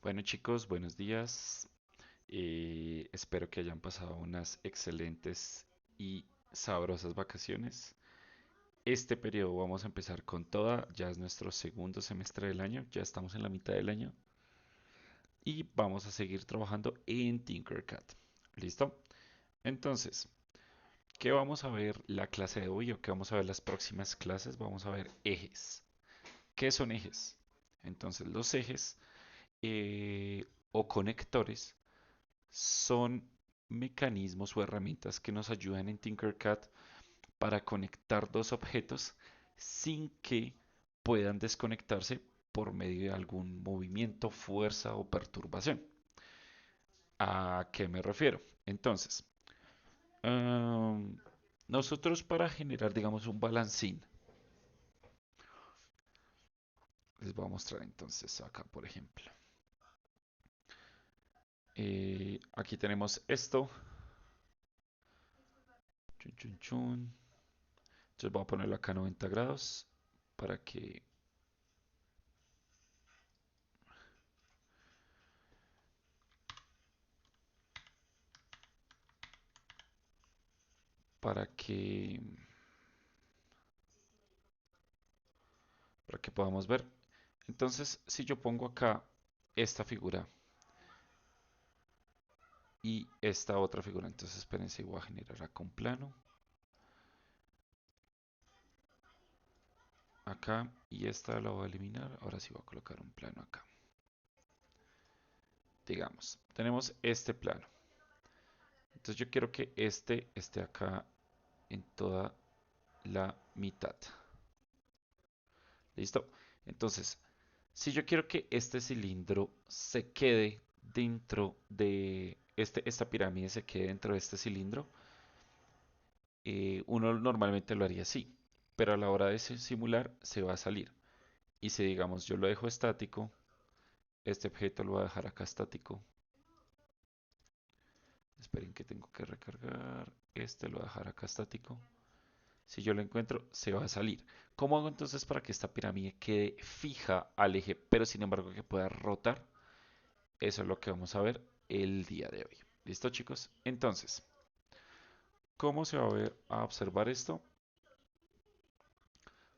Bueno chicos, buenos días. Espero que hayan pasado unas excelentes y sabrosas vacaciones. Este periodo vamos a empezar con toda, ya es nuestro segundo semestre del año, ya estamos en la mitad del año y vamos a seguir trabajando en Tinkercad. ¿Listo? Entonces, ¿qué vamos a ver la clase de hoy o qué vamos a ver las próximas clases? Vamos a ver ejes. ¿Qué son ejes? Entonces, los ejes o conectores son mecanismos o herramientas que nos ayudan en Tinkercad para conectar dos objetos sin que puedan desconectarse por medio de algún movimiento, fuerza o perturbación. ¿A qué me refiero? Entonces, um, nosotros para generar, digamos, un balancín, les voy a mostrar entonces acá, por ejemplo. Aquí tenemos esto. Chun, chun, chun. Entonces voy a ponerlo acá a 90 grados para que para que podamos ver. Entonces, si yo pongo acá esta figura y esta otra figura, entonces espérense, voy a generar acá un plano, acá, y esta la voy a eliminar. Ahora sí voy a colocar un plano acá. Digamos, tenemos este plano. Entonces yo quiero que este esté acá en toda la mitad. ¿Listo? Entonces, si yo quiero que este cilindro se quede dentro de esta pirámide, se quede dentro de este cilindro, uno normalmente lo haría así, pero a la hora de simular se va a salir. Y si digamos yo lo dejo estático, este objeto lo voy a dejar acá estático. Esperen que tengo que recargar. Este lo voy a dejar acá estático. Si yo lo encuentro, se va a salir. ¿Cómo hago entonces para que esta pirámide quede fija al eje, pero sin embargo que pueda rotar? Eso es lo que vamos a ver el día de hoy. ¿Listo, chicos? Entonces, ¿cómo se va a observar esto?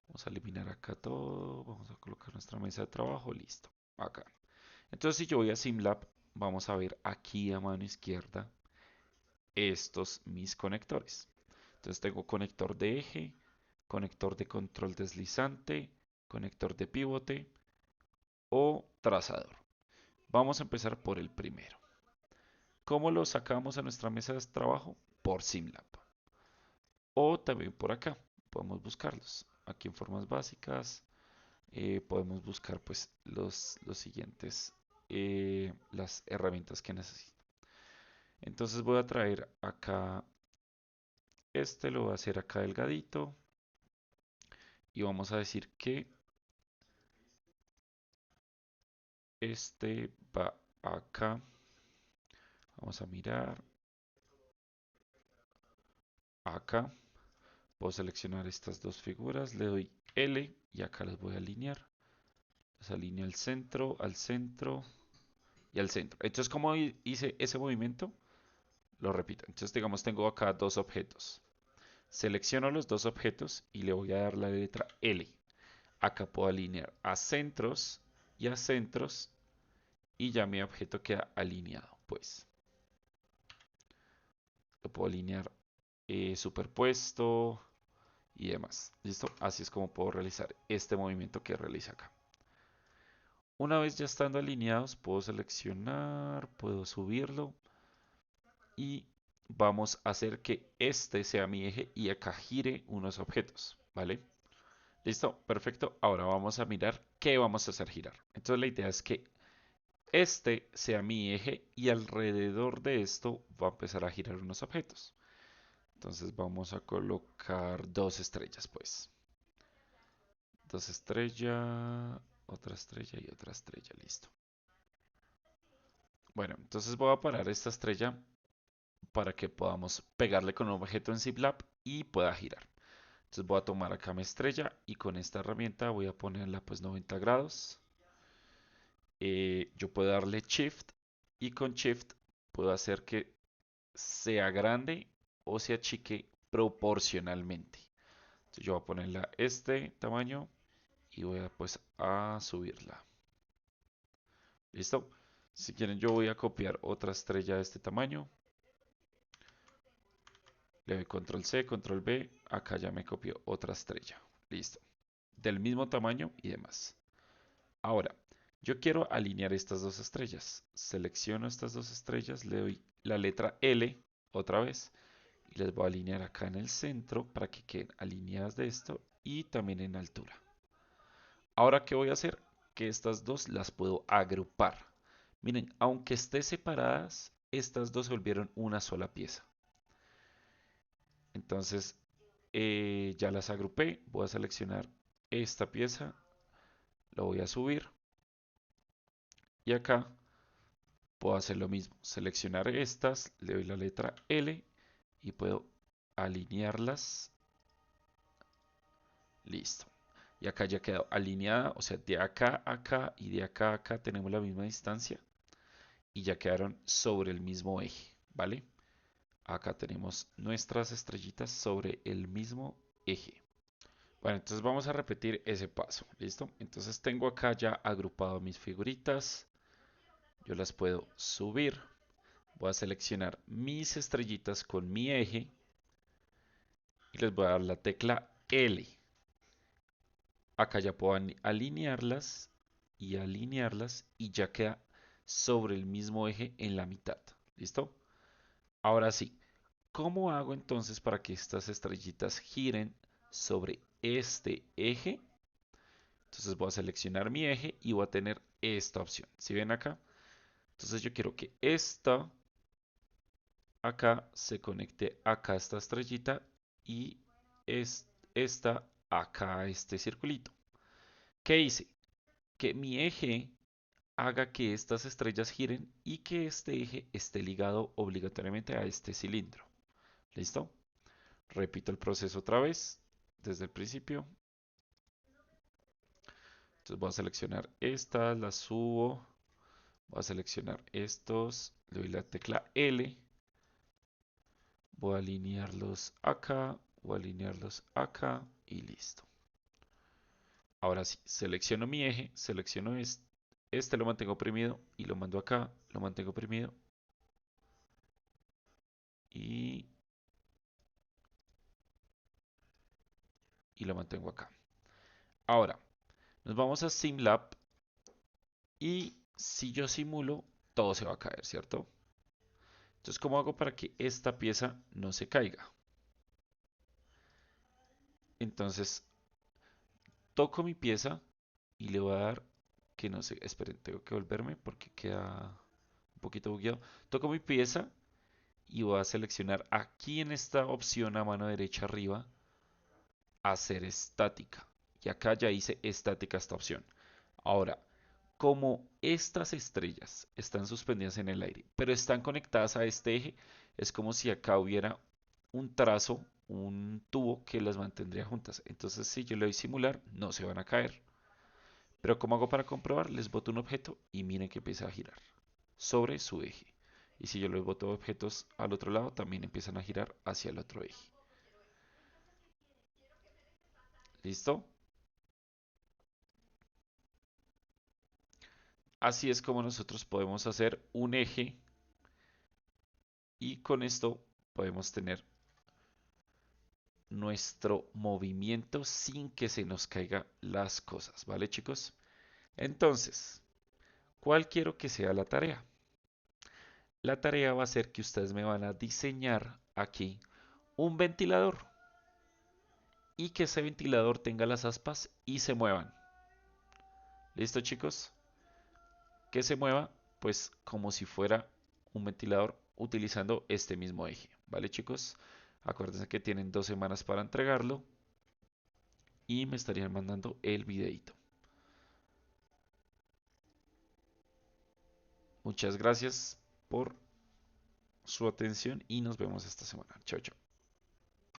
Vamos a eliminar acá todo. Vamos a colocar nuestra mesa de trabajo. Listo. Acá. Entonces, si yo voy a SimLab, vamos a ver aquí a mano izquierda estos mis conectores. Entonces, tengo conector de eje, conector de control deslizante, conector de pivote o trazador. Vamos a empezar por el primero. ¿Cómo lo sacamos a nuestra mesa de trabajo? Por SimLab. O también por acá. Podemos buscarlos. Aquí en formas básicas. Podemos buscar pues los siguientes, las herramientas que necesito. Entonces voy a traer acá este, lo voy a hacer acá delgadito y vamos a decir que este va acá. Vamos a mirar acá. Puedo seleccionar estas dos figuras, le doy L y acá las voy a alinear. Las alineo al centro y al centro. Entonces, ¿cómo hice ese movimiento? Lo repito. Entonces, digamos, tengo acá dos objetos. Selecciono los dos objetos y le voy a dar la letra L. Acá puedo alinear a centros y a centros y ya mi objeto queda alineado. Pues lo puedo alinear superpuesto y demás. ¿Listo? Así es como puedo realizar este movimiento que realiza acá. Una vez ya estando alineados, puedo seleccionar, puedo subirlo y vamos a hacer que este sea mi eje y acá gire unos objetos, ¿vale? Listo, perfecto. Ahora vamos a mirar qué vamos a hacer girar. Entonces la idea es que este sea mi eje y alrededor de esto va a empezar a girar unos objetos. Entonces vamos a colocar dos estrellas, pues. Dos estrellas, otra estrella y otra estrella, listo. Bueno, entonces voy a parar esta estrella para que podamos pegarle con un objeto en ZipLab y pueda girar. Entonces voy a tomar acá mi estrella y con esta herramienta voy a ponerla pues 90 grados. yo puedo darle Shift y con Shift puedo hacer que sea grande o se achique proporcionalmente. Entonces yo voy a ponerla este tamaño y voy a pues a subirla. ¿Listo? Si quieren yo voy a copiar otra estrella de este tamaño. Le doy control C, control V. Acá ya me copió otra estrella. Listo. Del mismo tamaño y demás. Ahora, yo quiero alinear estas dos estrellas. Selecciono estas dos estrellas, le doy la letra L otra vez y les voy a alinear acá en el centro para que queden alineadas de esto y también en altura. Ahora, ¿qué voy a hacer? Que estas dos las puedo agrupar. Miren, aunque estén separadas, estas dos se volvieron una sola pieza. Entonces, ya las agrupé. Voy a seleccionar esta pieza, lo voy a subir y acá puedo hacer lo mismo. Seleccionar estas, le doy la letra L y puedo alinearlas. Listo. Y acá ya quedó alineada, o sea, de acá a acá y de acá a acá tenemos la misma distancia y ya quedaron sobre el mismo eje, ¿vale? Acá tenemos nuestras estrellitas sobre el mismo eje. Bueno, entonces vamos a repetir ese paso, ¿listo? Entonces tengo acá ya agrupado mis figuritas, yo las puedo subir, voy a seleccionar mis estrellitas con mi eje y les voy a dar la tecla L. Acá ya puedo alinearlas y ya queda sobre el mismo eje en la mitad, ¿listo? Ahora sí, ¿cómo hago entonces para que estas estrellitas giren sobre este eje? Entonces voy a seleccionar mi eje y voy a tener esta opción. ¿Sí ven acá? Entonces yo quiero que esta acá se conecte acá a esta estrellita y esta acá a este circulito. ¿Qué hice? Que mi eje haga que estas estrellas giren y que este eje esté ligado obligatoriamente a este cilindro. ¿Listo? Repito el proceso otra vez desde el principio. Entonces voy a seleccionar estas, las subo. Voy a seleccionar estos, le doy la tecla L. Voy a alinearlos acá, voy a alinearlos acá y listo. Ahora sí, selecciono mi eje, selecciono este lo mantengo oprimido y lo mando acá, lo mantengo oprimido y, y lo mantengo acá. Ahora, nos vamos a SimLab y si yo simulo, todo se va a caer, ¿cierto? Entonces, ¿cómo hago para que esta pieza no se caiga? Entonces, toco mi pieza y le voy a dar que no sé, esperen, tengo que volverme porque queda un poquito bugueado. Toco mi pieza y voy a seleccionar aquí en esta opción a mano derecha arriba, hacer estática. Y acá ya hice estática esta opción. Ahora, como estas estrellas están suspendidas en el aire, pero están conectadas a este eje, es como si acá hubiera un trazo, un tubo que las mantendría juntas. Entonces, si yo le doy simular, no se van a caer. Pero ¿cómo hago para comprobar? Les boto un objeto y miren que empieza a girar sobre su eje. Y si yo les boto objetos al otro lado, también empiezan a girar hacia el otro eje. ¿Listo? Así es como nosotros podemos hacer un eje y con esto podemos tener nuestro movimiento sin que se nos caigan las cosas, ¿vale, chicos? Entonces, ¿cuál quiero que sea la tarea? La tarea va a ser que ustedes me van a diseñar aquí un ventilador y que ese ventilador tenga las aspas y se muevan. ¿Listo, chicos? Que se mueva, pues como si fuera un ventilador utilizando este mismo eje. ¿Vale, chicos? Acuérdense que tienen 2 semanas para entregarlo y me estarían mandando el videito. Muchas gracias por su atención y nos vemos esta semana. Chao, chao.